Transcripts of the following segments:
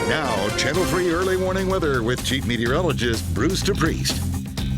Now, Channel 3 early warning weather with Chief Meteorologist Bruce DePriest.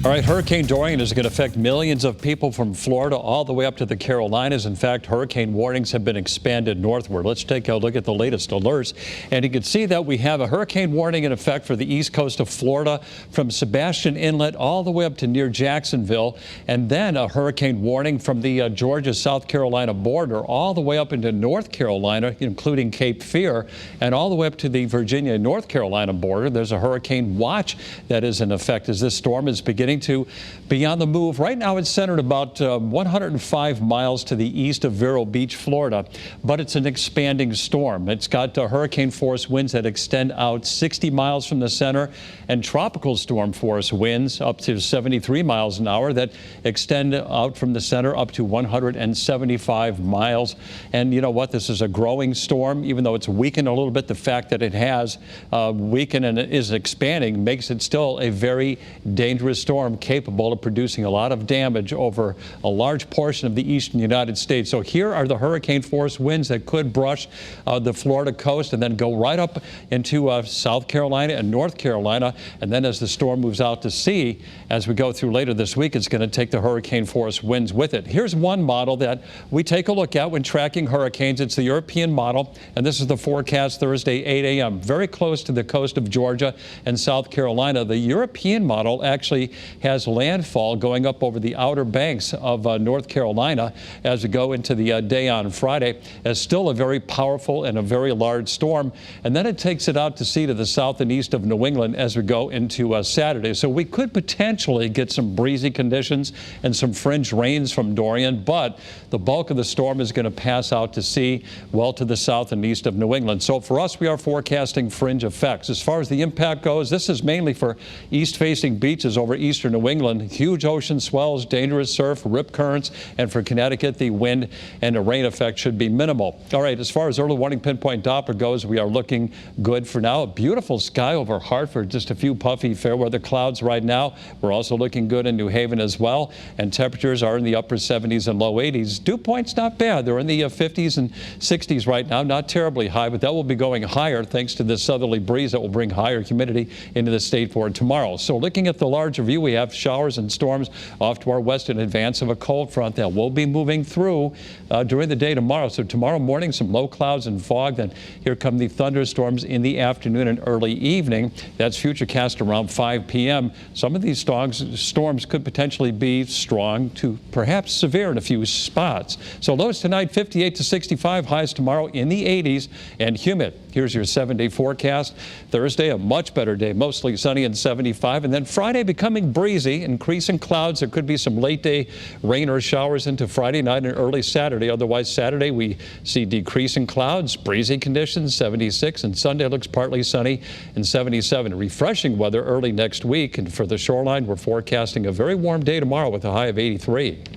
All right, Hurricane Dorian is going to affect millions of people from Florida all the way up to the Carolinas. In fact, hurricane warnings have been expanded northward. Let's take a look at the latest alerts. And you can see that we have a hurricane warning in effect for the east coast of Florida from Sebastian Inlet all the way up to near Jacksonville. And then a hurricane warning from the Georgia-South Carolina border all the way up into North Carolina, including Cape Fear, and all the way up to the Virginia-North Carolina border. There's a hurricane watch that is in effect as this storm is beginning to be on the move. Right now it's centered about 105 miles to the east of Vero Beach, Florida, but it's an expanding storm. It's got hurricane force winds that extend out 60 miles from the center and tropical storm force winds up to 73 miles an hour that extend out from the center up to 175 miles. And you know what? This is a growing storm, even though it's weakened a little bit. The fact that it has weakened and is expanding makes it still a very dangerous storm, capable of producing a lot of damage over a large portion of the eastern United States. So here are the hurricane force winds that could brush the Florida coast and then go right up into South Carolina and North Carolina. And then as the storm moves out to sea, as we go through later this week, it's going to take the hurricane force winds with it. Here's one model that we take a look at when tracking hurricanes. It's the European model, and this is the forecast Thursday, 8 a.m. Very close to the coast of Georgia and South Carolina. The European model actually has landfall going up over the outer banks of North Carolina as we go into the day on Friday, as still a very powerful and a very large storm. And then it takes it out to sea to the south and east of New England as we go into Saturday. So we could potentially get some breezy conditions and some fringe rains from Dorian, but the bulk of the storm is going to pass out to sea well to the south and east of New England. So for us, we are forecasting fringe effects. As far as the impact goes, this is mainly for east-facing beaches over eastern New England. Huge ocean swells, dangerous surf, rip currents, and for Connecticut, the wind and the rain effect should be minimal. All right, as far as early warning pinpoint Doppler goes, we are looking good for now. A beautiful sky over Hartford, just a few puffy fair weather clouds right now. We're also looking good in New Haven as well, and temperatures are in the upper 70s and low 80s. Dew point's not bad. They're in the 50s and 60s right now, not terribly high, but that will be going higher thanks to this southerly breeze that will bring higher humidity into the state for tomorrow. So looking at the larger view, we have showers and storms off to our west in advance of a cold front that will be moving through during the day tomorrow. So tomorrow morning, some low clouds and fog. Then here come the thunderstorms in the afternoon and early evening. That's futurecast around 5 p.m. Some of these storms could potentially be strong to perhaps severe in a few spots. So lows tonight, 58 to 65, highs tomorrow in the 80s and humid. Here's your 7-day forecast. Thursday, a much better day, mostly sunny and 75. And then Friday becoming breezy, increasing clouds. There could be some late day rain or showers into Friday night and early Saturday. Otherwise, Saturday we see decreasing clouds, breezy conditions, 76. And Sunday looks partly sunny and 77. Refreshing weather early next week. And for the shoreline, we're forecasting a very warm day tomorrow with a high of 83.